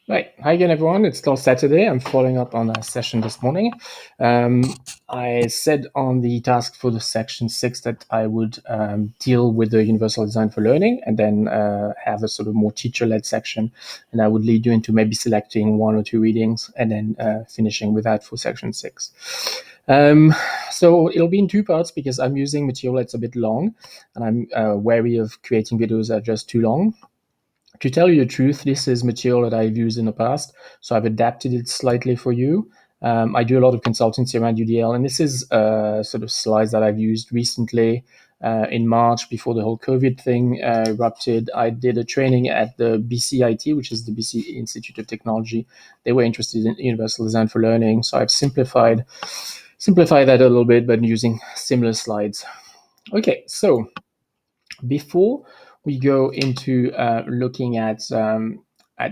Right. Hi again, everyone. It's still Saturday. I'm following up on a session this morning. Um, I said on the task for the section 6 that I would deal with the universal design for learning and then have a sort of more teacher-led section. And I would lead you into maybe selecting one or two readings and then finishing with that for section 6. So it'll be in two parts because I'm using material that's a bit long and I'm wary of creating videos that are just too long. To tell you the truth, this is material that I've used in the past, so I've adapted it slightly for you. I do a lot of consultancy around UDL, and this is sort of slides that I've used recently. In March, before the whole COVID thing erupted, I did a training at the BCIT, which is the BC Institute of Technology. They were interested in universal design for learning, so I've simplified that a little bit, but using similar slides. Okay, so before we go into looking at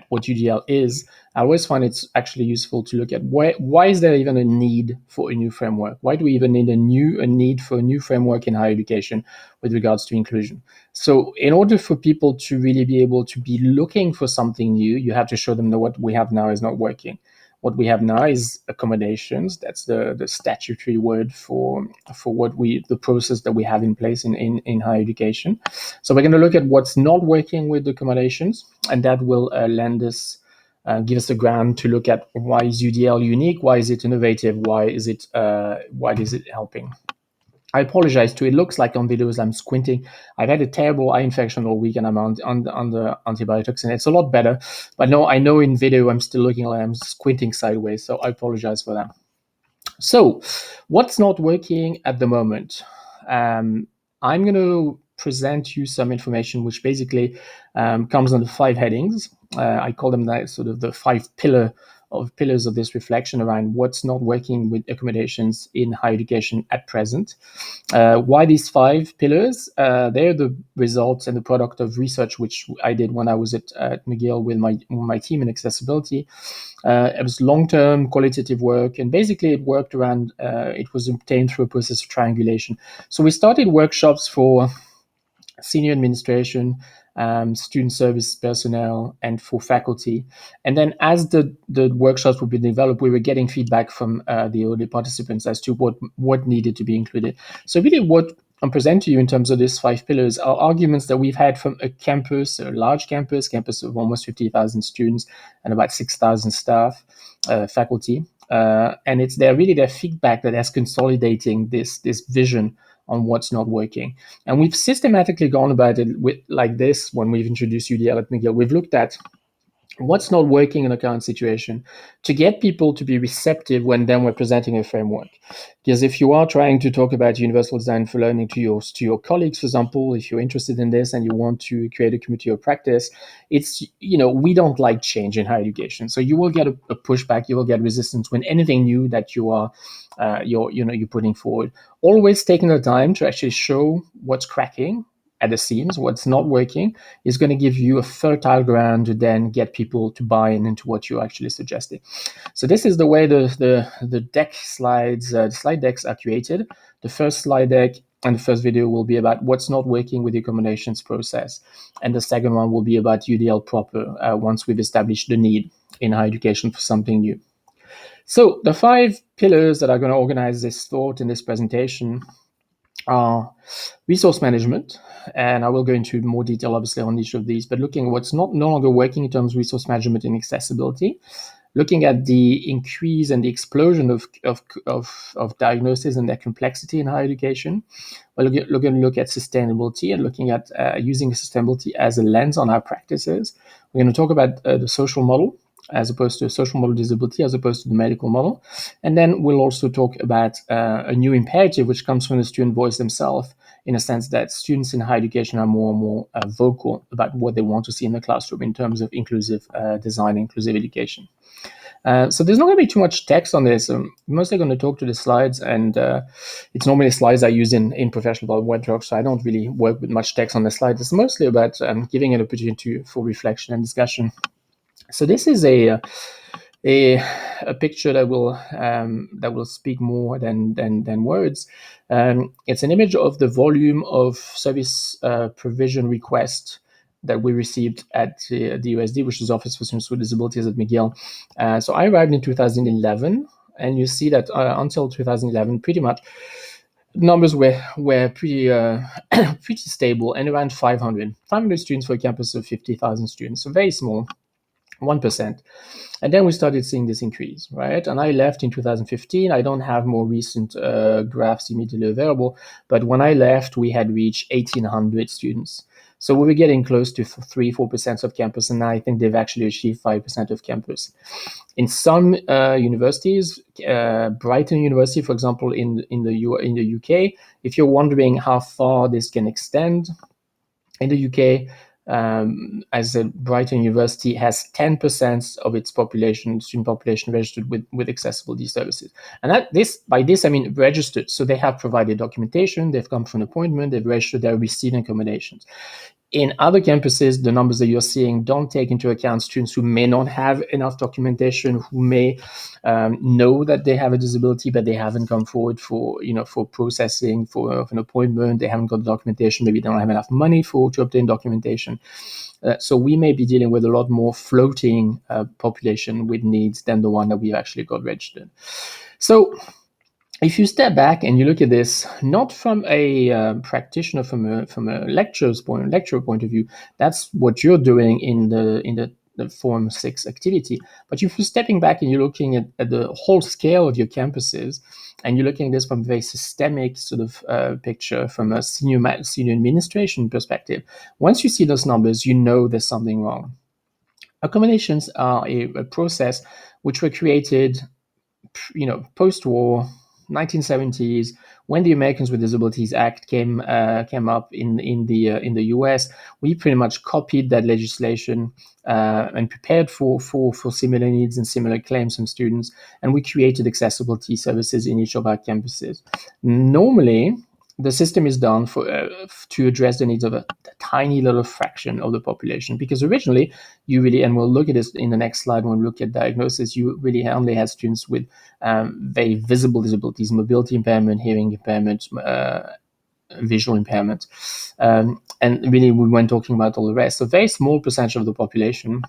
what UDL is, I always find it's actually useful to look at why is there even a need for a new framework? Why do we even need a need for a new framework in higher education with regards to inclusion? So, in order for people to really be able to be looking for something new, you have to show them that what we have now is not working. What we have now is accommodations. That's the statutory word for what the process that we have in place in higher education. So we're going to look at what's not working with the accommodations, and that will give us a ground to look at why is UDL unique, why is it innovative, why is it helping. I apologize too. It looks like on videos I'm squinting. I've had a terrible eye infection all week, and I'm on the antibiotics, and it's a lot better. But no, I know in video I'm still looking like I'm squinting sideways, so I apologize for that. So, what's not working at the moment? I'm going to present you some information which basically comes under five headings. I call them that sort of the pillars of this reflection around what's not working with accommodations in higher education at present. Why these five pillars? They're the results and the product of research which I did when I was at McGill with my team in accessibility. It was long-term qualitative work, and basically it worked around. It was obtained through a process of triangulation. So we started workshops for senior administration, student service personnel, and for faculty. And then as the workshops would be developed, we were getting feedback from the early participants as to what needed to be included. So really what I'm presenting to you in terms of these five pillars are arguments that we've had from a large campus of almost 50,000 students and about 6,000 staff, faculty. And it's their feedback that has consolidating this vision on what's not working. And we've systematically gone about it with like this when we've introduced UDL at McGill. We've looked at what's not working in the current situation to get people to be receptive when then we're presenting a framework. Because if you are trying to talk about universal design for learning to your colleagues, for example, if you're interested in this and you want to create a community of practice, it's, we don't like change in higher education. So you will get a pushback, you will get resistance when anything new that you're putting forward. Always taking the time to actually show what's cracking at the seams, what's not working, is going to give you a fertile ground to then get people to buy in into what you're actually suggesting. So this is the way the deck slides, the slide decks are created. The first slide deck and the first video will be about what's not working with the accommodations process. And the second one will be about UDL proper, once we've established the need in higher education for something new. So the five pillars that are going to organize this thought in this presentation are resource management, and I will go into more detail, obviously, on each of these, but looking at what's no longer working in terms of resource management and accessibility, looking at the increase and the explosion of diagnosis and their complexity in higher education. We're going to look at sustainability and looking at using sustainability as a lens on our practices. We're going to talk about the social model, as opposed to a social model disability, as opposed to the medical model. And then we'll also talk about a new imperative, which comes from the student voice themselves, in a sense that students in higher education are more and more vocal about what they want to see in the classroom in terms of inclusive design, inclusive education. So there's not going to be too much text on this. I'm mostly going to talk to the slides, and it's normally slides I use in professional web talks, so I don't really work with much text on the slides. It's mostly about giving an opportunity for reflection and discussion. So this is a picture that will speak more than words. It's an image of the volume of service provision requests that we received at the USD, which is Office for Students with Disabilities at McGill. So I arrived in 2011, and you see that until 2011, pretty much numbers were pretty pretty stable and around 500 students for a campus of 50,000 students, so very small, 1%. And then we started seeing this increase, right? And I left in 2015. I don't have more recent graphs immediately available, but when I left, we had reached 1,800 students. So we were getting close to 3-4% of campus, and now I think they've actually achieved 5% of campus. In some universities, Brighton University, for example, in the UK, if you're wondering how far this can extend, in the UK, as a Brighton University has 10% of its student population registered with accessibility services. And by this I mean registered. So they have provided documentation, they've come for an appointment, they've registered, they're receiving accommodations. In other campuses, the numbers that you're seeing don't take into account students who may not have enough documentation, who may know that they have a disability, but they haven't come forward for processing for an appointment. They haven't got the documentation. Maybe they don't have enough money to obtain documentation. So we may be dealing with a lot more floating population with needs than the one that we've actually got registered. So if you step back and you look at this, not from a practitioner, from a lecturer point of view, that's what you're doing in the Form 6 activity. But if you're stepping back and you're looking at the whole scale of your campuses, and you're looking at this from a very systemic sort of picture, from a senior administration perspective, once you see those numbers, you know there's something wrong. Accommodations are a process which were created, post-war, 1970s, when the Americans with Disabilities Act came up in the US. We pretty much copied that legislation and prepared for similar needs and similar claims from students, and we created accessibility services in each of our campuses. Normally, the system is done to address the needs of a tiny little fraction of the population, because originally you really, and we'll look at this in the next slide when we look at diagnosis, you really only had students with very visible disabilities, mobility impairment, hearing impairment, visual impairment, and really we weren't talking about all the rest. So very small percentage of the population.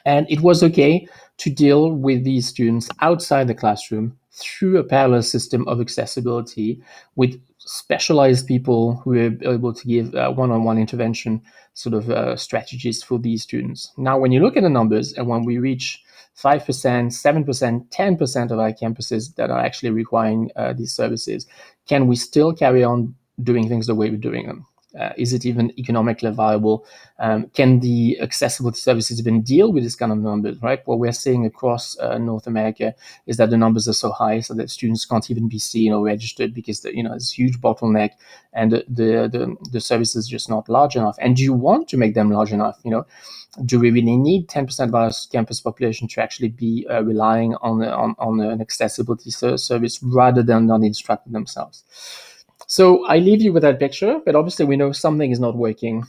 And it was okay to deal with these students outside the classroom through a parallel system of accessibility with specialized people who were able to give one-on-one intervention sort of strategies for these students. Now, when you look at the numbers, and when we reach 5%, 7%, 10% of our campuses that are actually requiring these services, can we still carry on doing things the way we're doing them? Is it even economically viable? Can the accessibility services even deal with this kind of numbers, right? What we're seeing across North America is that the numbers are so high so that students can't even be seen or registered because it's a huge bottleneck, and the service is just not large enough. And do you want to make them large enough? Do we really need 10% of our campus population to actually be relying on an accessibility service rather than not instructing themselves? So I leave you with that picture, but obviously we know something is not working.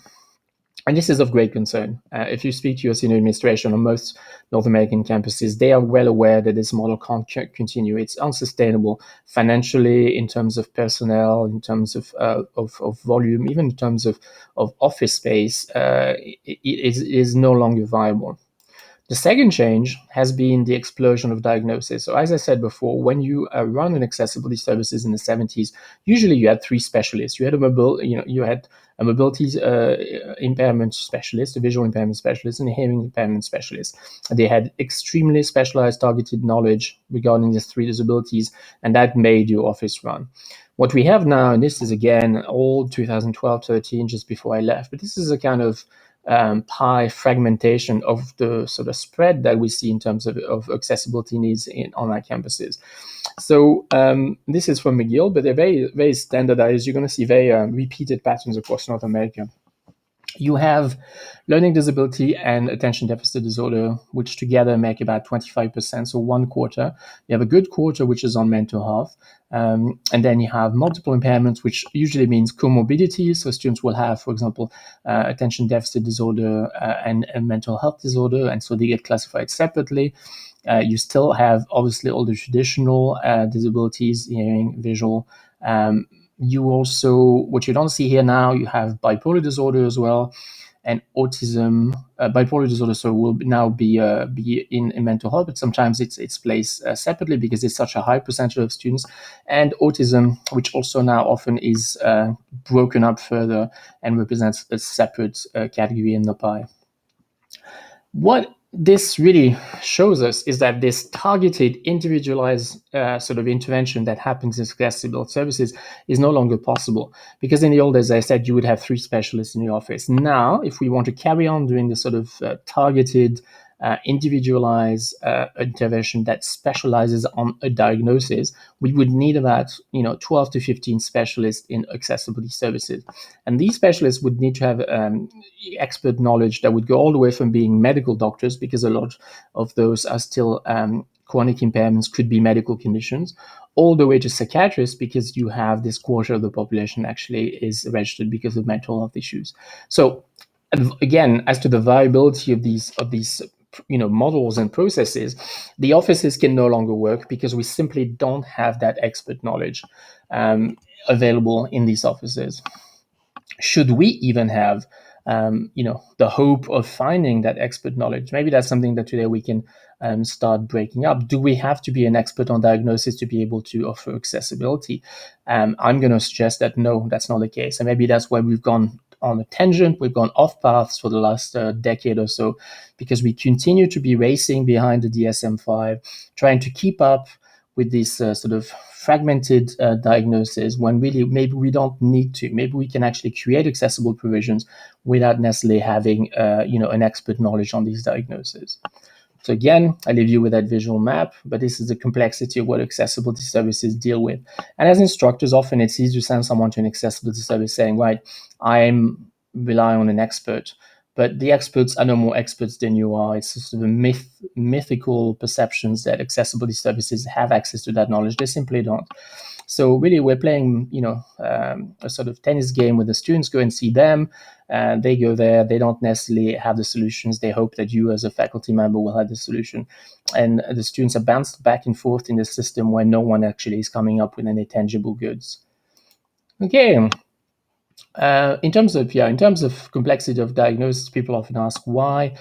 And this is of great concern. If you speak to your senior administration on most North American campuses, they are well aware that this model can't continue. It's unsustainable financially, in terms of personnel, in terms of volume, even in terms of office space. It is no longer viable. The second change has been the explosion of diagnosis. So as I said before, when you run an accessibility services in the 70s, usually you had three specialists. You had a mobility impairment specialist, a visual impairment specialist, and a hearing impairment specialist. They had extremely specialized targeted knowledge regarding these three disabilities, and that made your office run. What we have now, and this is again old 2012, 13, just before I left, but this is a kind of pie fragmentation of the sort of spread that we see in terms of accessibility needs on our campuses. So this is from McGill, but they're very, very standardized. You're going to see very repeated patterns across North America. You have learning disability and attention deficit disorder, which together make about 25%, so one quarter. You have a good quarter, which is on mental health. And then you have multiple impairments, which usually means comorbidities. So students will have, for example, attention deficit disorder and mental health disorder, and so they get classified separately. You still have, obviously, all the traditional disabilities, hearing, visual. You also, what you don't see here now, you have bipolar disorder as well. and autism, bipolar disorder, so will now be in mental health, but sometimes it's placed separately because it's such a high percentage of students, and autism, which also now often is broken up further and represents a separate category in the pie. What this really shows us is that this targeted, individualized sort of intervention that happens in accessibility services is no longer possible. Because in the old days, as I said, you would have 3 specialists in your office. Now, if we want to carry on doing this sort of targeted, individualized intervention that specializes on a diagnosis, we would need about 12 to 15 specialists in accessibility services. And these specialists would need to have expert knowledge that would go all the way from being medical doctors, because a lot of those are still chronic impairments, could be medical conditions, all the way to psychiatrists, because you have this quarter of the population actually is registered because of mental health issues. So again, as to the viability of these models and processes, the offices can no longer work because we simply don't have that expert knowledge available in these offices. Should we even have the hope of finding that expert knowledge? Maybe that's something that today we can start breaking up. Do we have to be an expert on diagnosis to be able to offer accessibility? I'm going to suggest that no, that's not the case. And maybe that's why we've gone on a tangent, we've gone off paths for the last decade or so, because we continue to be racing behind the DSM-5, trying to keep up with this sort of fragmented diagnosis, when really maybe we don't need to. Maybe we can actually create accessible provisions without necessarily having an expert knowledge on these diagnoses. So again, I leave you with that visual map, but this is the complexity of what accessibility services deal with. And as instructors, often it's easy to send someone to an accessibility service saying, right, I'm relying on an expert, but the experts are no more experts than you are. It's sort of mythical perceptions that accessibility services have access to that knowledge. They simply don't. So really, we're playing, a sort of tennis game with the students. Go and see them. They go there. They don't necessarily have the solutions. They hope that you, as a faculty member, will have the solution. And the students are bounced back and forth in the system where no one actually is coming up with any tangible goods. Okay. In terms of complexity of diagnosis, people often ask why.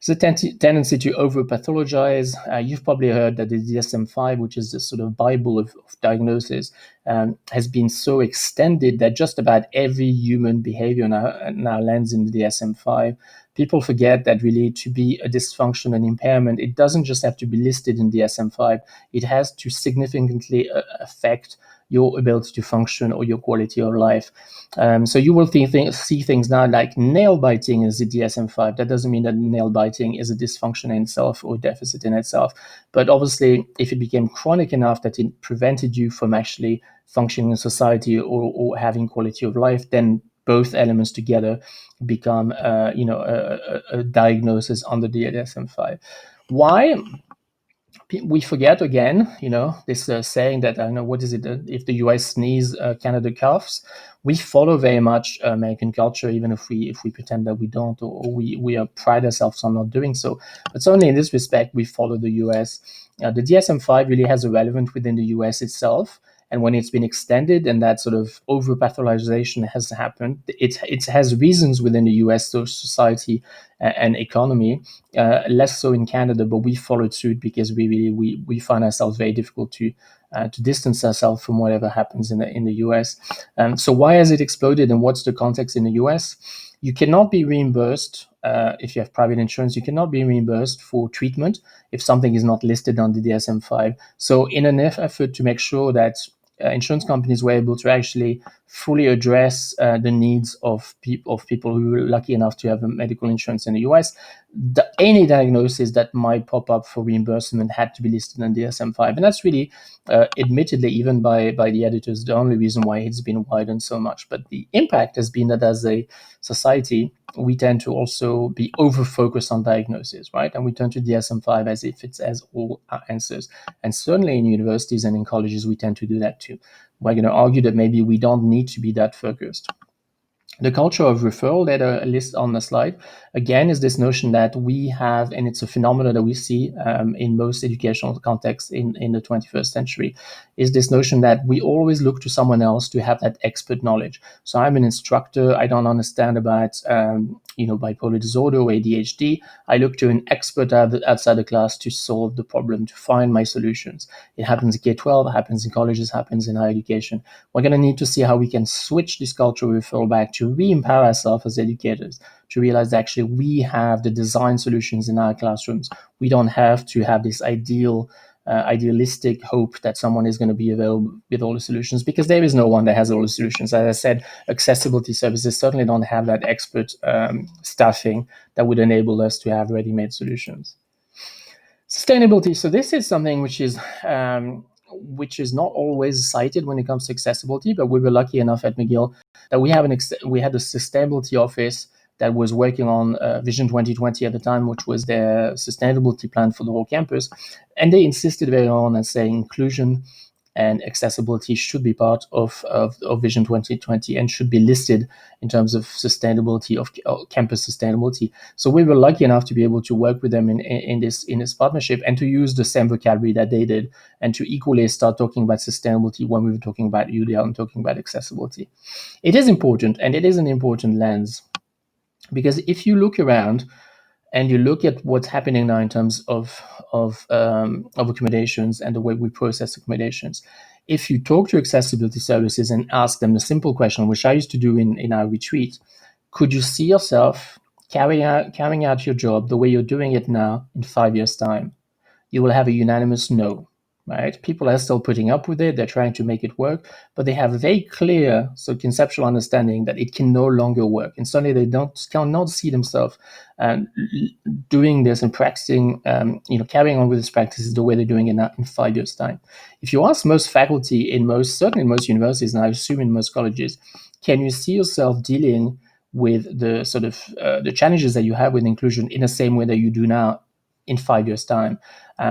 There's a tendency to over-pathologize. You've probably heard that the DSM-5, which is the sort of Bible of diagnosis, has been so extended that just about every human behavior now lands in the DSM-5. People forget that really to be a dysfunction and impairment, it doesn't just have to be listed in DSM-5. It has to significantly affect your ability to function or your quality of life. So you will see things now like nail biting is a DSM-5. That doesn't mean that nail biting is a dysfunction in itself or deficit in itself. But obviously, if it became chronic enough that it prevented you from actually functioning in society or having quality of life, then both elements together become a diagnosis under the DSM-5. Why? We forget again, this saying that, I know, what is it? If the US sneeze, Canada coughs. We follow very much American culture, even if we pretend that we don't, or we pride ourselves on not doing so. But certainly in this respect, we follow the US. The DSM-5 really has a relevance within the US itself. And when it's been extended and that sort of over-pathologization has happened, it has reasons within the US society and economy, less so in Canada, but we followed suit because we find ourselves very difficult to distance ourselves from whatever happens in the US. So why has it exploded, and what's the context in the US? You cannot be reimbursed if you have private insurance. You cannot be reimbursed for treatment if something is not listed on the DSM-5. So in an effort to make sure that insurance companies were able to actually fully address the needs of people who were lucky enough to have a medical insurance in the US, any diagnosis that might pop up for reimbursement had to be listed in DSM-5. And that's really, admittedly, even by the editors, the only reason why it's been widened so much. But the impact has been that as a society, we tend to also be over-focused on diagnosis, right? And we turn to DSM-5 as if it has all our answers. And certainly in universities and in colleges, we tend to do that too. We're going to argue that maybe we don't need to be that focused. The culture of referral that I list on the slide, again, is this notion that we have, and it's a phenomenon that we see in most educational contexts in the 21st century, is this notion that we always look to someone else to have that expert knowledge. So I'm an instructor, I don't understand about bipolar disorder or ADHD. I look to an expert outside the class to solve the problem, to find my solutions. It happens in K-12, it happens in colleges, happens in higher education. We're going to need to see how we can switch this cultural referral back to re-empower ourselves as educators, to realize that actually we have the design solutions in our classrooms. We don't have to have this idealistic hope that someone is going to be available with all the solutions, because there is no one that has all the solutions. As I said, accessibility services certainly don't have that expert staffing that would enable us to have ready-made solutions. Sustainability. So this is something which is not always cited when it comes to accessibility, but we were lucky enough at McGill that we had a sustainability office that was working on Vision 2020 at the time, which was their sustainability plan for the whole campus. And they insisted very on and saying inclusion and accessibility should be part of Vision 2020 and should be listed in terms of sustainability, of campus sustainability. So we were lucky enough to be able to work with them in this partnership and to use the same vocabulary that they did, and to equally start talking about sustainability when we were talking about UDL and talking about accessibility. It is important, and it is an important lens, because if you look around and you look at what's happening now in terms of accommodations and the way we process accommodations, if you talk to accessibility services and ask them the simple question, which I used to do in our retreat, could you see yourself carrying out your job the way you're doing it now in 5 years' time? You will have a unanimous no. Right? People are still putting up with it. They're trying to make it work, but they have a very clear, conceptual understanding that it can no longer work. And suddenly they cannot see themselves doing this and practicing, carrying on with this practices the way they're doing it now in 5 years' time. If you ask most faculty certainly in most universities, and I assume in most colleges, can you see yourself dealing with the sort of the challenges that you have with inclusion in the same way that you do now in 5 years' time?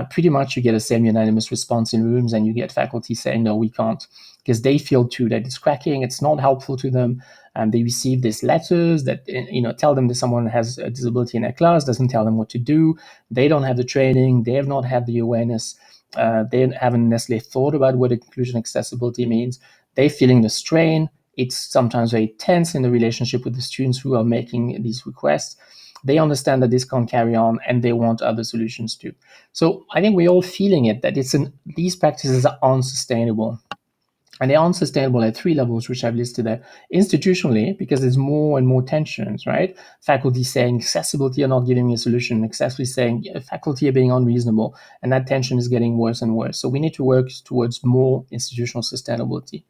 Pretty much you get the same unanimous response in rooms, and you get faculty saying, no, we can't, because they feel too that it's cracking, it's not helpful to them. And they receive these letters that tell them that someone has a disability in their class, doesn't tell them what to do. They don't have the training, they have not had the awareness, they haven't necessarily thought about what inclusion accessibility means. They're feeling the strain. It's sometimes very tense in the relationship with the students who are making these requests. They understand that this can't carry on, and they want other solutions too. So I think we're all feeling it, that these practices are unsustainable. And they're unsustainable at 3 levels, which I've listed there. Institutionally, because there's more and more tensions, right? Faculty saying accessibility are not giving me a solution, accessibility saying faculty are being unreasonable, and that tension is getting worse and worse. So we need to work towards more institutional sustainability.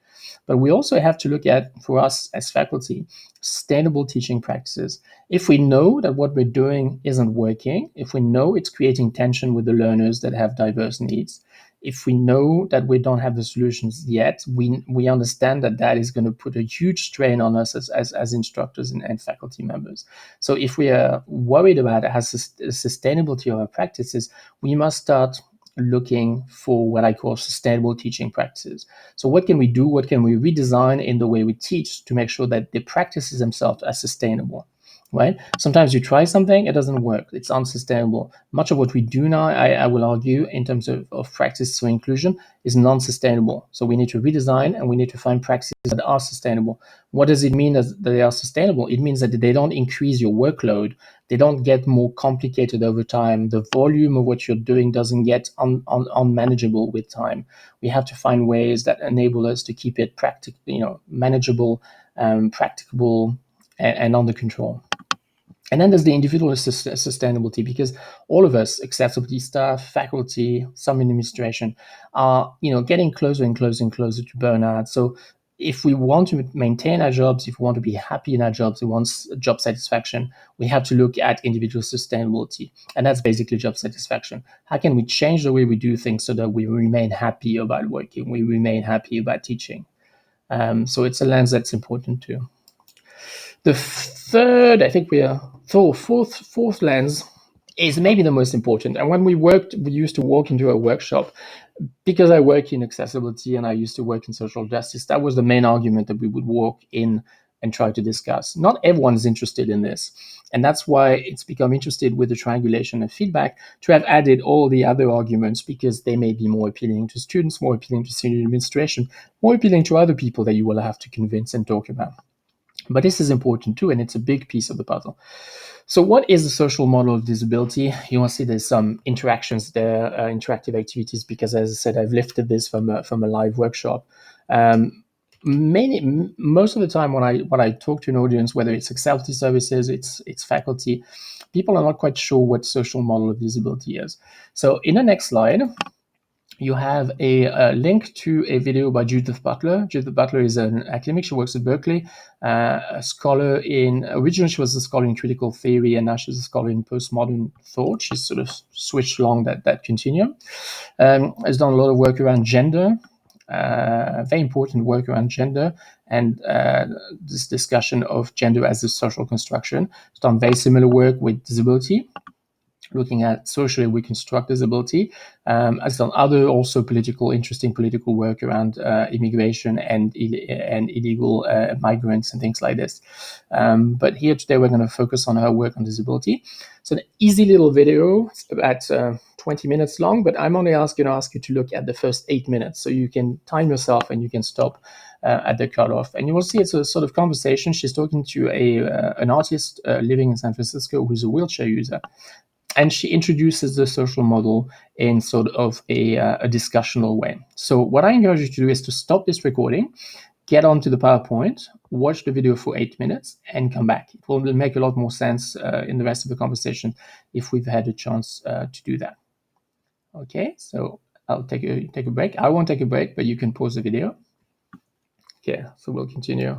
But we also have to look at, for us as faculty, sustainable teaching practices. If we know that what we're doing isn't working, if we know it's creating tension with the learners that have diverse needs, if we know that we don't have the solutions yet, we understand that is going to put a huge strain on us as instructors and faculty members. So if we are worried about sustainability of our practices, we must start looking for what I call sustainable teaching practices. So what can we do? What can we redesign in the way we teach to make sure that the practices themselves are sustainable? Right? Sometimes you try something, it doesn't work. It's unsustainable. Much of what we do now, I will argue, in terms of practice for inclusion, is non-sustainable. So we need to redesign, and we need to find practices that are sustainable. What does it mean that they are sustainable? It means that they don't increase your workload. They don't get more complicated over time. The volume of what you're doing doesn't get unmanageable with time. We have to find ways that enable us to keep it manageable, practicable, and under control. And then there's the individual sustainability, because all of us, accessibility staff, faculty, some administration, are getting closer and closer and closer to burnout. So if we want to maintain our jobs, if we want to be happy in our jobs, we want job satisfaction, we have to look at individual sustainability. And that's basically job satisfaction. How can we change the way we do things so that we remain happy about working, we remain happy about teaching? So it's a lens that's important too. The third, I think fourth lens is maybe the most important. And when we used to walk into a workshop, because I work in accessibility and I used to work in social justice, that was the main argument that we would walk in and try to discuss. Not everyone is interested in this. And that's why it's become interested with the triangulation and feedback to have added all the other arguments, because they may be more appealing to students, more appealing to senior administration, more appealing to other people that you will have to convince and talk about. But this is important too, and it's a big piece of the puzzle. So what is the social model of disability? You will see there's some interactions there, interactive activities, because as I said, I've lifted this from a live workshop. Most of the time when I talk to an audience, whether it's accessibility services, it's faculty, people are not quite sure what social model of disability is. So in the next slide, you have a link to a video by Judith Butler. Judith Butler is an academic. She works at Berkeley, a scholar originally she was a scholar in critical theory, and now she's a scholar in postmodern thought. She's sort of switched along that continuum. Has done a lot of work around gender, very important work around gender, and this discussion of gender as a social construction. She's done very similar work with disability, looking at socially reconstruct disability, has done other also interesting political work around immigration and illegal migrants and things like this. But here today we're going to focus on her work on disability. It's an easy little video. It's about 20 minutes long, but I'm only going to ask you to look at the first 8 minutes, so you can time yourself and you can stop at the cutoff. And you will see it's a sort of conversation. She's talking to an artist living in San Francisco who's a wheelchair user. And she introduces the social model in sort of a discussional way. So what I encourage you to do is to stop this recording, get onto the PowerPoint, watch the video for 8 minutes, and come back. It will make a lot more sense in the rest of the conversation if we've had a chance to do that. Okay, so I'll take a break. I won't take a break, but you can pause the video. Okay, so we'll continue.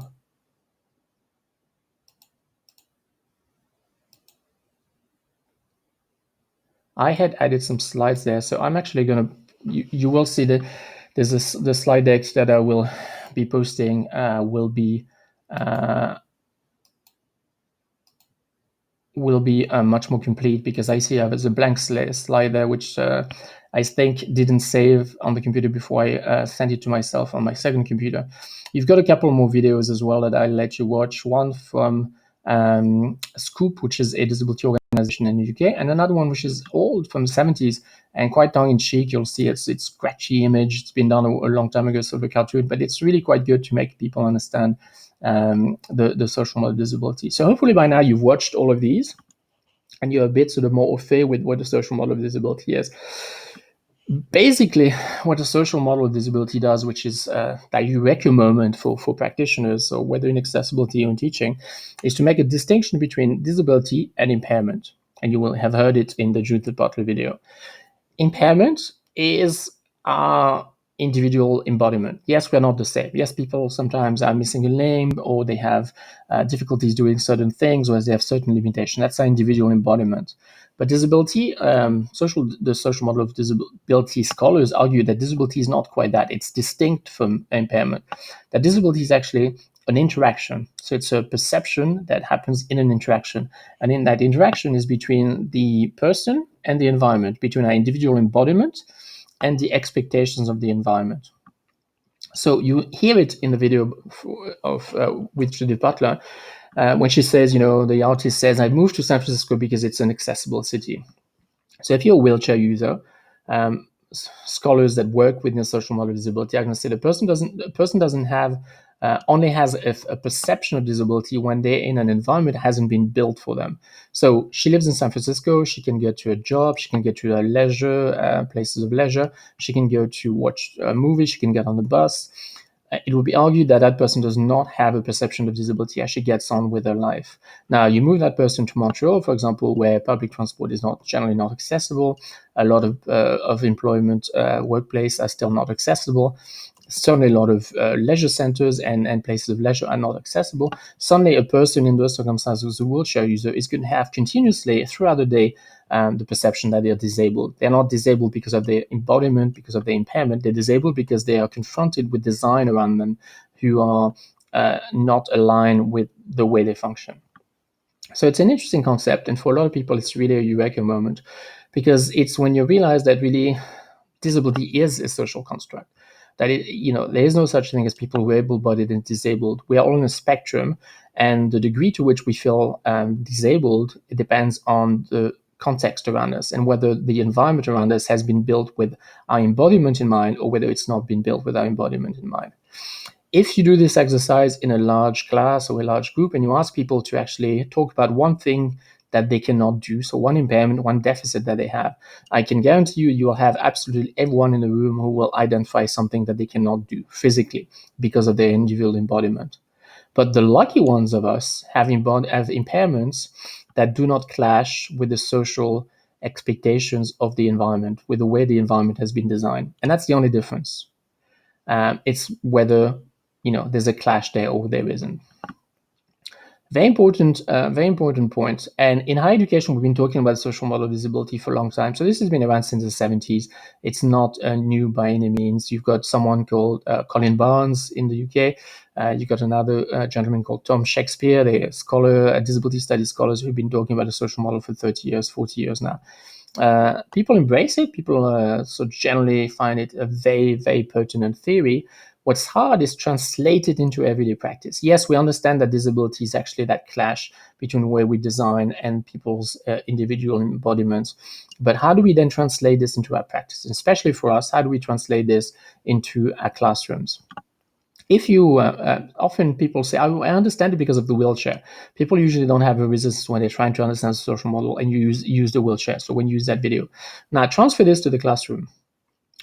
I had added some slides there, so I'm actually going to, you will see that there's the slide deck that I will be posting will be much more complete, because I see there's a blank slide there, which I think didn't save on the computer before I sent it to myself on my second computer. You've got a couple more videos as well that I'll let you watch. One from Scoop, which is a disability organization in the UK, and another one which is old, from the 70s and quite tongue-in-cheek. You'll see it's scratchy image. It's been done a long time ago, sort of a cartoon, but it's really quite good to make people understand the social model of disability. So hopefully by now you've watched all of these and you're a bit sort of more au fait with what the social model of disability is. Basically, what a social model of disability does, which is that eureka moment for practitioners, so whether in accessibility or in teaching, is to make a distinction between disability and impairment. And you will have heard it in the Judith Butler video. Impairment is our individual embodiment. Yes, we're not the same. Yes, people sometimes are missing a limb, or they have difficulties doing certain things, or they have certain limitations. That's our individual embodiment. But disability, the social model of disability scholars argue that disability is not quite that. It's distinct from impairment. That disability is actually an interaction. So it's a perception that happens in an interaction. And in that interaction is between the person and the environment, between our individual embodiment and the expectations of the environment. So you hear it in the video with Judith Butler when she says, the artist says, I moved to San Francisco because it's an accessible city. So if you're a wheelchair user, scholars that work within a social model of disability are going to say the person doesn't have only has a perception of disability when they're in an environment that hasn't been built for them. So she lives in San Francisco. She can get to a job. She can get to a leisure, places of leisure. She can go to watch a movie. She can get on the bus. It would be argued that that person does not have a perception of disability as she gets on with her life. Now, you move that person to Montreal, for example, where public transport is generally not accessible. A lot of employment workplace are still not accessible. Certainly a lot of leisure centers and places of leisure are not accessible. Suddenly, a person in those circumstances who's a wheelchair user is going to have continuously throughout the day the perception that they're disabled. They're not disabled because of their embodiment, because of their impairment. They're disabled because they are confronted with design around them who are not aligned with the way they function. So it's an interesting concept, and for a lot of people, it's really a eureka moment, because it's when you realize that really disability is a social construct. that there is no such thing as people who are able-bodied and disabled. We are all on a spectrum, and the degree to which we feel disabled, it depends on the context around us and whether the environment around us has been built with our embodiment in mind or whether it's not been built with our embodiment in mind. If you do this exercise in a large class or a large group and you ask people to actually talk about one thing that they cannot do, so one impairment, one deficit that they have, I can guarantee you will have absolutely everyone in the room who will identify something that they cannot do physically because of their individual embodiment. But the lucky ones of us have impairments that do not clash with the social expectations of the environment, with the way the environment has been designed. And that's the only difference. It's whether there's a clash there or there isn't. Very important point. And in higher education, we've been talking about social model disability for a long time. So this has been around since the 70s. It's not new by any means. You've got someone called Colin Barnes in the UK. You've got another gentleman called Tom Shakespeare, the scholar, disability studies scholars who've been talking about a social model for 30 years, 40 years now. People embrace it. People generally find it a very, very pertinent theory. What's hard is translate it into everyday practice. Yes, we understand that disability is actually that clash between the way we design and people's individual embodiments. But how do we then translate this into our practice? And especially for us, how do we translate this into our classrooms? If you often people say, I understand it because of the wheelchair. People usually don't have a resistance when they're trying to understand the social model and you use the wheelchair. So when you use that video, now transfer this to the classroom.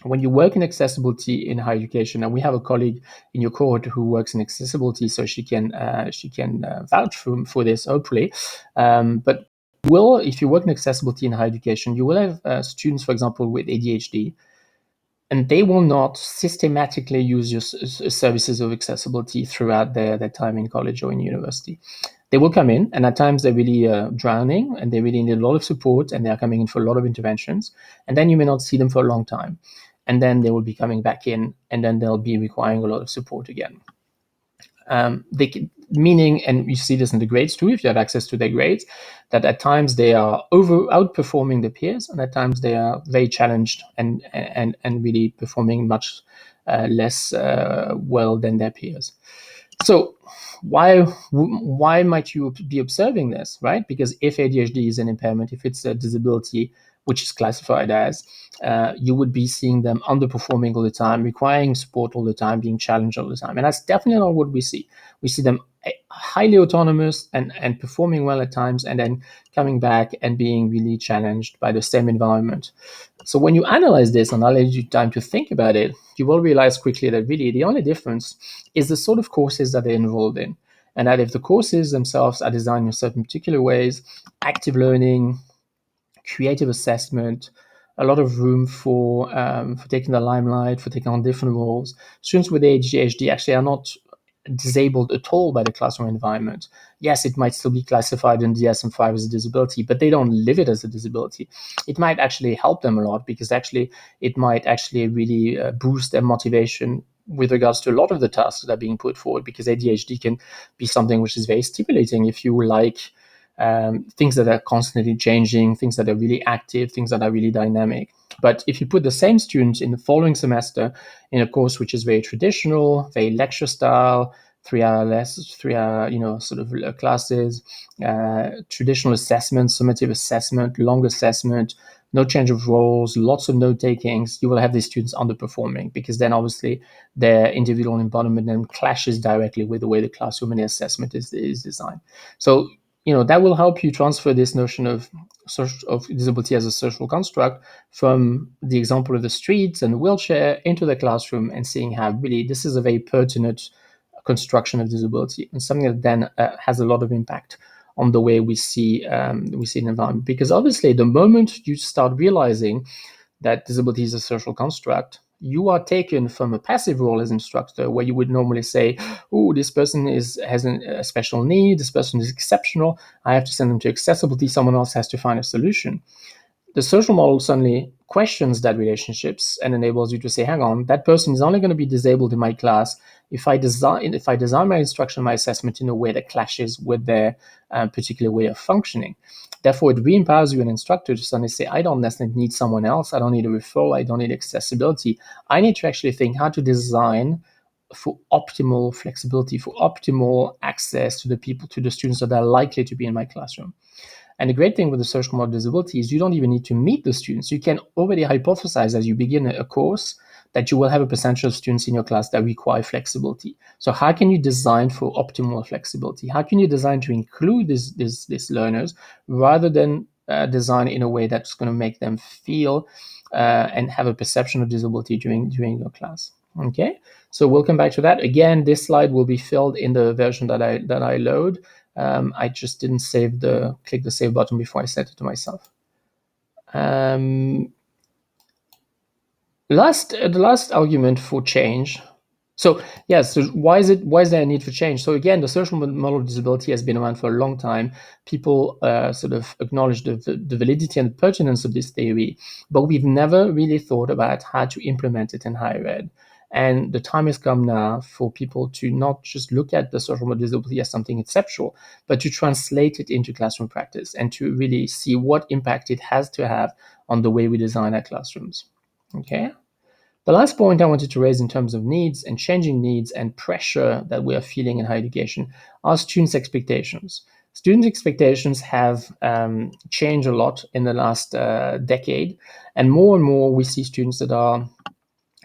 When you work in accessibility in higher education, and we have a colleague in your cohort who works in accessibility, so she can vouch for this, hopefully. But if you work in accessibility in higher education, you will have students, for example, with ADHD, and they will not systematically use your services of accessibility throughout their time in college or in university. They will come in, and at times they're really drowning, and they really need a lot of support, and they're coming in for a lot of interventions. And then you may not see them for a long time. And then they will be coming back in, and then they'll be requiring a lot of support again. Meaning, and you see this in the grades too, if you have access to their grades, that at times they are outperforming the peers, and at times they are very challenged and really performing much less well than their peers. So why might you be observing this, right? Because if ADHD is an impairment, if it's a disability which is classified as, you would be seeing them underperforming all the time, requiring support all the time, being challenged all the time. And that's definitely not what we see. We see them highly autonomous and performing well at times, and then coming back and being really challenged by the same environment. So when you analyze this, and I'll let you time to think about it, you will realize quickly that really the only difference is the sort of courses that they're enrolled in. And that if the courses themselves are designed in certain particular ways, active learning, creative assessment, a lot of room for taking the limelight, for taking on different roles. Students with ADHD actually are not disabled at all by the classroom environment. Yes, it might still be classified in DSM-5 as a disability, but they don't live it as a disability. It might actually help them a lot because actually it might actually really boost their motivation with regards to a lot of the tasks that are being put forward, because ADHD can be something which is very stimulating if you like things that are constantly changing, things that are really active, things that are really dynamic. But if you put the same students in the following semester in a course which is very traditional, very lecture style, 3-hour sort of classes, traditional assessment, summative assessment, long assessment, no change of roles, lots of note takings, you will have these students underperforming, because then obviously their individual embodiment then clashes directly with the way the classroom and the assessment is designed. So that will help you transfer this notion of disability as a social construct from the example of the streets and the wheelchair into the classroom, and seeing how really this is a very pertinent construction of disability, and something that then has a lot of impact on the way we see an environment. Because obviously the moment you start realizing that disability is a social construct, you are taken from a passive role as instructor, where you would normally say, oh, this person has a special need, this person is exceptional, I have to send them to accessibility, someone else has to find a solution. The social model suddenly questions that relationships and enables you to say, hang on, that person is only going to be disabled in my class if I design my instruction, my assessment in a way that clashes with their particular way of functioning. Therefore, it re-empowers you, an instructor, to suddenly say, I don't necessarily need someone else. I don't need a referral. I don't need accessibility. I need to actually think how to design for optimal flexibility, for optimal access to the people, to the students that are likely to be in my classroom. And the great thing with the social model disability is you don't even need to meet the students. You can already hypothesize as you begin a course that you will have a percentage of students in your class that require flexibility. So how can you design for optimal flexibility? How can you design to include these learners rather than design in a way that's going to make them feel and have a perception of disability during your class? Okay, so we'll come back to that. Again, this slide will be filled in the version that I load. I just didn't click the save button before I set it to myself. The last argument for change. So yes, so why is there a need for change? So again, the social model of disability has been around for a long time. People sort of acknowledge the validity and the pertinence of this theory, but we've never really thought about how to implement it in higher ed. And the time has come now for people to not just look at the social model disability as something exceptional, but to translate it into classroom practice and to really see what impact it has to have on the way we design our classrooms. Okay. The last point I wanted to raise in terms of needs and changing needs and pressure that we are feeling in higher education are students' expectations. Student expectations have changed a lot in the last decade, and more we see students that are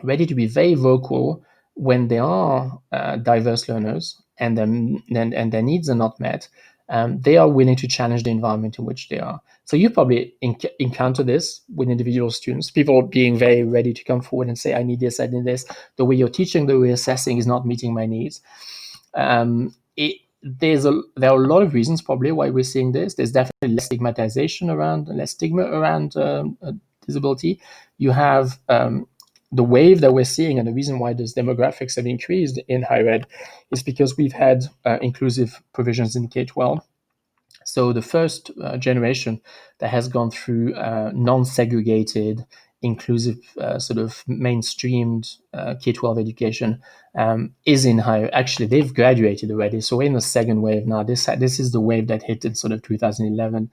ready to be very vocal when they are diverse learners and their needs are not met. They are willing to challenge the environment in which they are. So you probably encounter this with individual students, people being very ready to come forward and say, I need this, I need this. The way you're teaching, the way you're assessing is not meeting my needs. There are a lot of reasons probably why we're seeing this. There's definitely less stigmatization around, less stigma around disability. You have the wave that we're seeing, and the reason why those demographics have increased in higher ed is because we've had inclusive provisions in K-12. So the first generation that has gone through non-segregated, inclusive, sort of mainstreamed K-12 education is in higher. Actually, they've graduated already. So we're in the second wave now. This is the wave that hit in sort of 2011.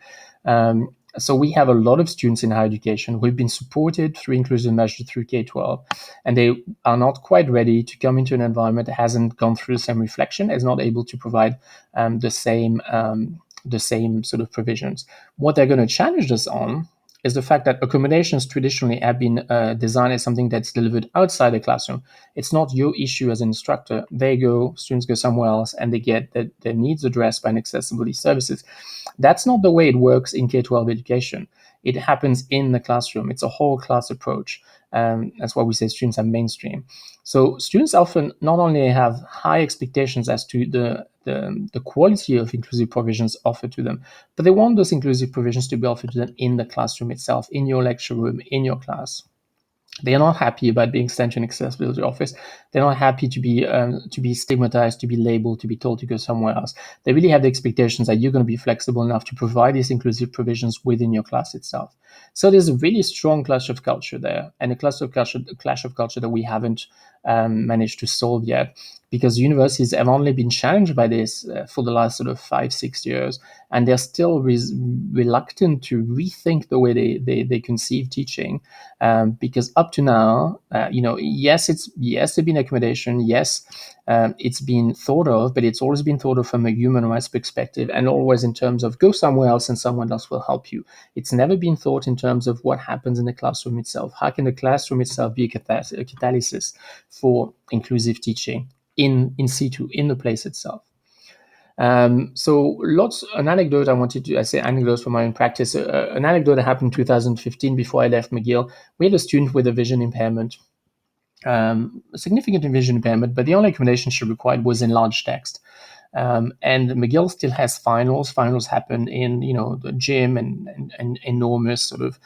So we have a lot of students in higher education who have been supported through inclusive measures through K-12, and they are not quite ready to come into an environment that hasn't gone through the same reflection, is not able to provide the same sort of provisions. What they're going to challenge us on is the fact that accommodations traditionally have been designed as something that's delivered outside the classroom. It's not your issue as an instructor. Students go somewhere else and they get their needs addressed by accessibility services. That's not the way it works in K-12 education. It happens in the classroom. It's a whole class approach. That's why we say students are mainstream. So students often not only have high expectations as to the quality of inclusive provisions offered to them, but they want those inclusive provisions to be offered to them in the classroom itself, in your lecture room, in your class. They are not happy about being sent to an accessibility office. They're not happy to be stigmatized, to be labeled, to be told to go somewhere else. They really have the expectations that you're going to be flexible enough to provide these inclusive provisions within your class itself. So there's a really strong clash of culture there, and a clash of culture that we haven't managed to solve yet, because universities have only been challenged by this for the last sort of 5-6 years, and they're still reluctant to rethink the way they conceive teaching, because up to now, yes, there's been accommodation, yes, it's been thought of, but it's always been thought of from a human rights perspective, and always in terms of go somewhere else and someone else will help you. It's never been thought in terms of what happens in the classroom itself. How can the classroom itself be a catalysis for inclusive teaching in situ, in the place itself? So an anecdote I say anecdotes from my own practice. An anecdote that happened in 2015 before I left McGill. We had a student with a vision impairment, a significant vision impairment, but the only accommodation she required was in large text. And McGill still has finals. Finals happen in the gym and enormous sort of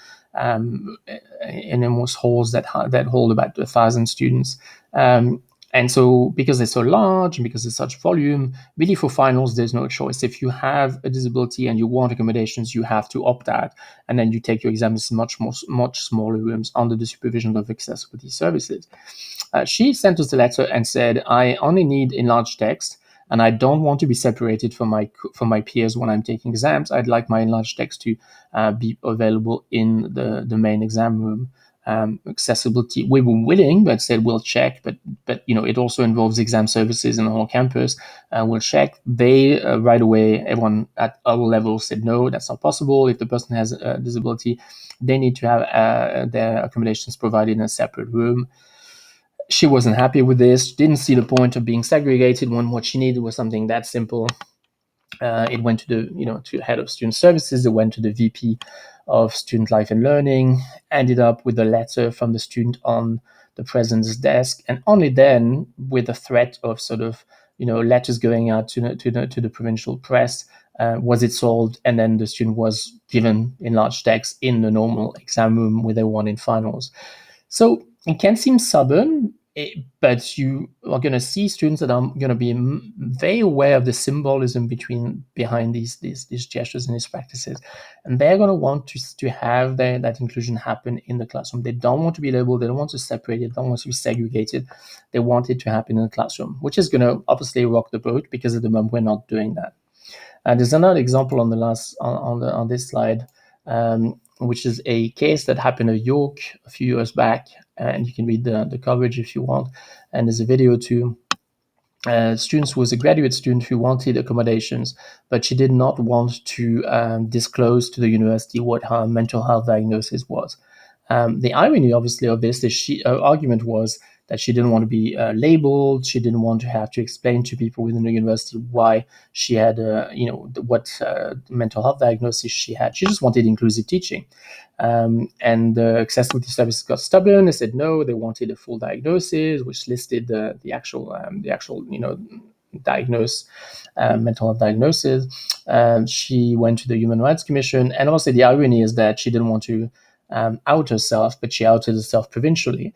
enormous halls that hold about 1,000 students. And so because they're so large and because there's such volume, really for finals, there's no choice. If you have a disability and you want accommodations, you have to opt out. And then you take your exams in much smaller rooms under the supervision of accessibility services. She sent us a letter and said, I only need enlarged text. and I don't want to be separated from my peers when I'm taking exams. I'd like my enlarged text to be available in the main exam room. Accessibility, we were willing, but said we'll check. But it also involves exam services in the whole campus. We'll check. They right away, everyone at our level said no, that's not possible. If the person has a disability, they need to have their accommodations provided in a separate room. She wasn't happy with this. Didn't see the point of being segregated when what she needed was something that simple. It went to the head of student services. It went to the VP of student life and learning. Ended up with a letter from the student on the president's desk, and only then, with the threat of sort of letters going out to the provincial press, was it solved. And then the student was given enlarged text in the normal exam room with everyone in finals. So it can seem stubborn, but you are going to see students that are going to be very aware of the symbolism behind these gestures and these practices, and they're going to want to have that inclusion happen in the classroom. They don't want to be labeled. They don't want to separate it. They don't want to be segregated. They want it to happen in the classroom, which is going to obviously rock the boat, because at the moment we're not doing that. There's another example on this slide, which is a case that happened at York a few years back, and you can read the coverage if you want. And there's a video too. Students was a graduate student who wanted accommodations, but she did not want to disclose to the university what her mental health diagnosis was. The irony, obviously, of this is her argument was that she didn't want to be labeled. She didn't want to have to explain to people within the university why she had, what mental health diagnosis she had. She just wanted inclusive teaching. And the accessibility services got stubborn. They said no. They wanted a full diagnosis, which listed the actual diagnosed mental health diagnosis. She went to the Human Rights Commission, and also the irony is that she didn't want to out herself, but she outed herself provincially.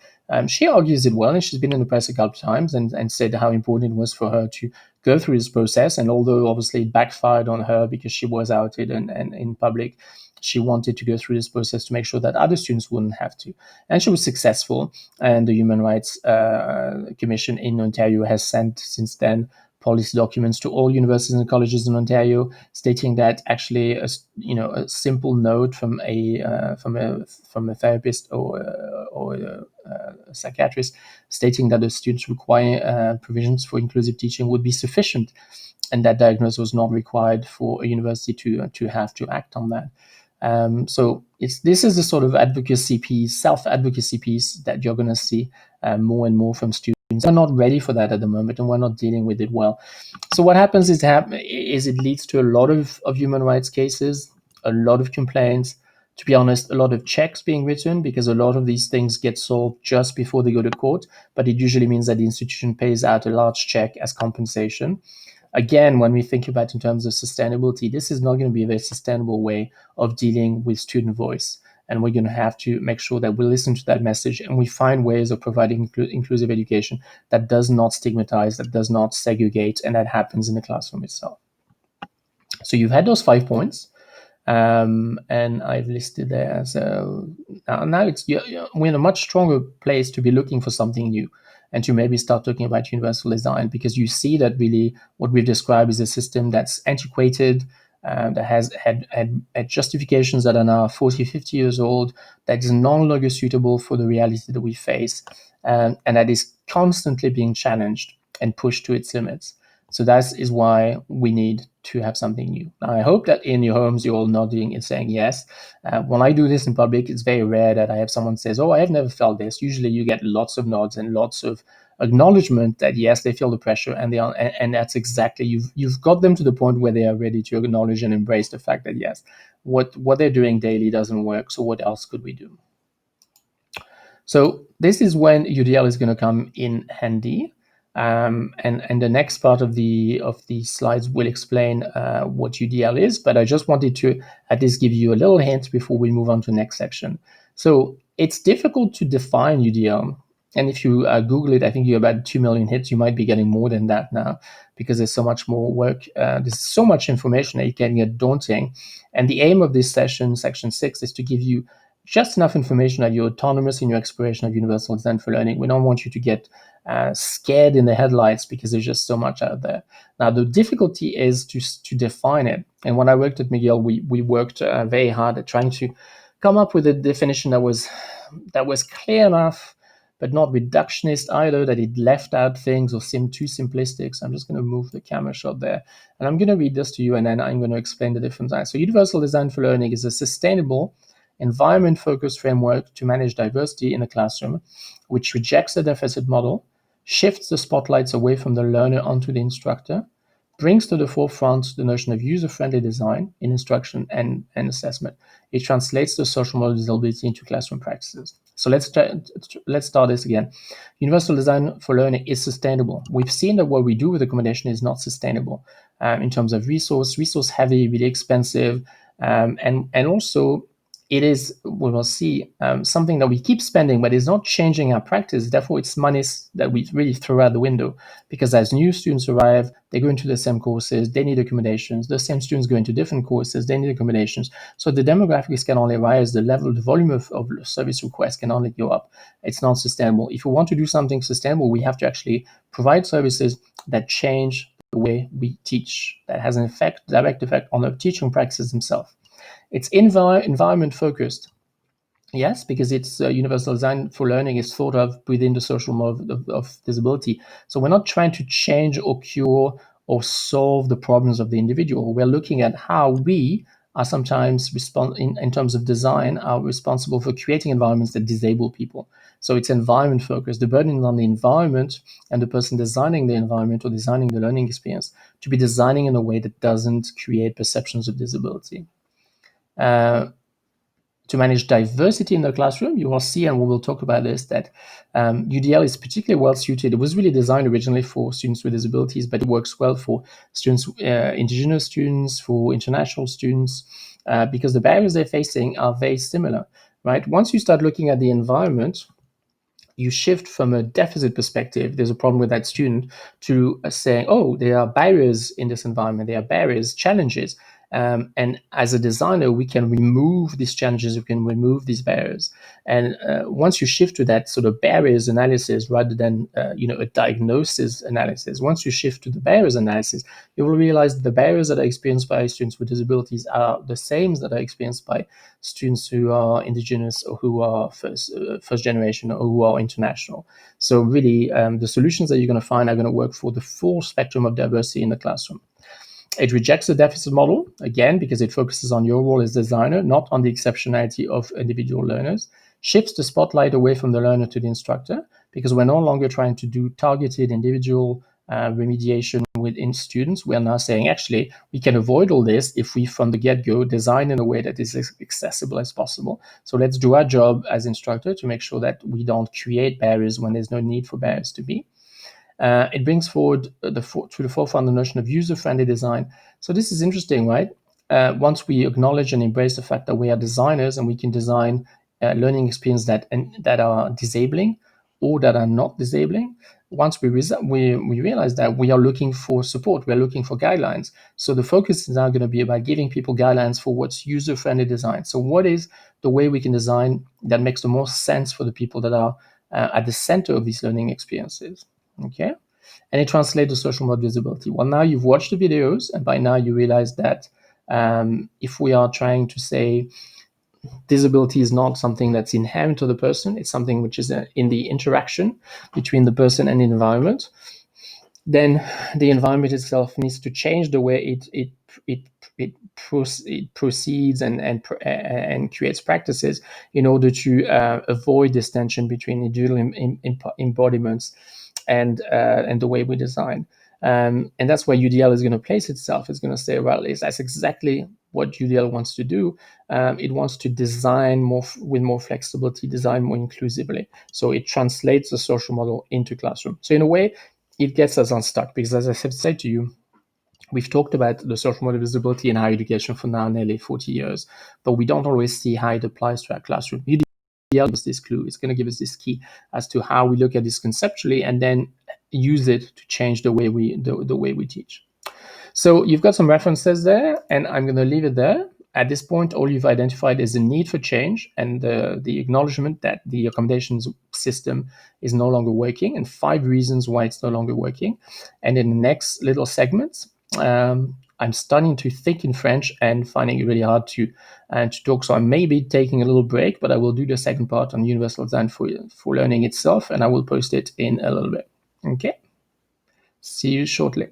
She argues it well, and she's been in the press a couple of times and said how important it was for her to go through this process. And although obviously it backfired on her because she was outed and in public, she wanted to go through this process to make sure that other students wouldn't have to. And she was successful. And the Human Rights Commission in Ontario has sent since then policy documents to all universities and colleges in Ontario, stating that actually a simple note from a therapist or a psychiatrist stating that the students require provisions for inclusive teaching would be sufficient, and that diagnosis was not required for a university to have to act on that. So this is the sort of advocacy piece, self-advocacy piece that you're going to see more and more from students. We're not ready for that at the moment, and we're not dealing with it well. So what happens is it leads to a lot of human rights cases, a lot of complaints, to be honest, a lot of checks being written, because a lot of these things get solved just before they go to court, but it usually means that the institution pays out a large check as compensation. Again, when we think about in terms of sustainability, this is not going to be a very sustainable way of dealing with student voice. And we're going to have to make sure that we listen to that message and we find ways of providing inclusive education that does not stigmatize, that does not segregate, and that happens in the classroom itself. So you've had those 5 points, and I've listed there. So now we're in a much stronger place to be looking for something new and to maybe start talking about universal design, because you see that really what we've described is a system that's antiquated, that has had justifications that are now 40, 50 years old, that is no longer suitable for the reality that we face, and that is constantly being challenged and pushed to its limits. So that is why we need to have something new. Now, I hope that in your homes you're all nodding and saying yes. When I do this in public, it's very rare that I have someone says, "Oh, I have never felt this." Usually, you get lots of nods and lots of acknowledgement that yes, they feel the pressure, and they are, and that's exactly you've got them to the point where they are ready to acknowledge and embrace the fact that yes, what they're doing daily doesn't work. So what else could we do? So this is when UDL is going to come in handy. And the next part of these slides will explain what UDL is, but I just wanted to at least give you a little hint before we move on to the next section. So it's difficult to define UDL, and if you Google it, I think you're about 2 million hits. You might be getting more than that now, because there's so much more work. There's so much information that it can get daunting. And the aim of this session, section 6, is to give you just enough information that you're autonomous in your exploration of universal design for learning. We don't want you to get scared in the headlights because there's just so much out there. Now, the difficulty is to define it. And when I worked at McGill, we worked very hard at trying to come up with a definition that was clear enough, but not reductionist either, that it left out things or seemed too simplistic. So I'm just going to move the camera shot there. And I'm going to read this to you, and then I'm going to explain the difference. So universal design for learning is a sustainable, environment-focused framework to manage diversity in the classroom, which rejects the deficit model, shifts the spotlights away from the learner onto the instructor, brings to the forefront the notion of user-friendly design in instruction and assessment. It translates the social model disability into classroom practices. So let's start this again. Universal design for learning is sustainable. We've seen that what we do with accommodation is not sustainable in terms of resource heavy, really expensive, and also it is, we will see, something that we keep spending, but it's not changing our practice. Therefore, it's money that we really throw out the window, because as new students arrive, they go into the same courses, they need accommodations. The same students go into different courses, they need accommodations. So the demographics can only rise, the volume of service requests can only go up. It's not sustainable. If we want to do something sustainable, we have to actually provide services that change the way we teach, that has an direct effect on the teaching practices themselves. It's environment focused. Yes, because it's universal design for learning is thought of within the social model of disability. So we're not trying to change or cure or solve the problems of the individual. We're looking at how we are sometimes in terms of design are responsible for creating environments that disable people. So it's environment focused. The burden is on the environment and the person designing the environment or designing the learning experience to be designing in a way that doesn't create perceptions of disability. To manage diversity in the classroom, you will see, and we will talk about this, that UDL is particularly well suited. It was really designed originally for students with disabilities, but it works well for students, indigenous students, for international students, because the barriers they're facing are very similar, right? Once you start looking at the environment, you shift from a deficit perspective, there's a problem with that student, to saying, oh, there are barriers in this environment, there are barriers, challenges. And as a designer, we can remove these challenges, we can remove these barriers. And once you shift to that sort of barriers analysis rather than a diagnosis analysis, once you shift to the barriers analysis, you will realize that the barriers that are experienced by students with disabilities are the same that are experienced by students who are indigenous or who are first generation or who are international. So really, the solutions that you're going to find are going to work for the full spectrum of diversity in the classroom. It rejects the deficit model, again, because it focuses on your role as designer, not on the exceptionality of individual learners. Shifts the spotlight away from the learner to the instructor, because we're no longer trying to do targeted individual remediation within students. We are now saying, actually, we can avoid all this if we, from the get-go, design in a way that is as accessible as possible. So let's do our job as instructor to make sure that we don't create barriers when there's no need for barriers to be. It brings forward to the forefront the notion of user-friendly design. So this is interesting, right? Once we acknowledge and embrace the fact that we are designers and we can design learning experiences that are disabling or that are not disabling, once we realize that, we are looking for support, we're looking for guidelines. So the focus is now going to be about giving people guidelines for what's user-friendly design. So what is the way we can design that makes the most sense for the people that are at the center of these learning experiences? Okay, and it translates to social model disability. Well, now you've watched the videos, and by now you realize that if we are trying to say disability is not something that's inherent to the person, it's something which is in the interaction between the person and the environment, then the environment itself needs to change the way it proceeds and creates practices in order to avoid this tension between individual embodiments and the way we design. And that's where UDL is going to place itself. It's going to say, well, that's exactly what UDL wants to do. It wants to design with more flexibility, design more inclusively. So it translates the social model into classroom. So in a way, it gets us unstuck, because as I have said to you, we've talked about the social model disability in higher education for now nearly 40 years, but we don't always see how it applies to our classroom. UDL gives us this clue. It's going to give us this key as to how we look at this conceptually and then use it to change the way we teach. So you've got some references there, and I'm going to leave it there. at this point, all you've identified is the need for change and the acknowledgement that the accommodations system is no longer working, and 5 reasons why it's no longer working. And in the next little segments, I'm starting to think in French and finding it really hard to talk. So I may be taking a little break, but I will do the second part on universal design for learning itself, and I will post it in a little bit. Okay. See you shortly.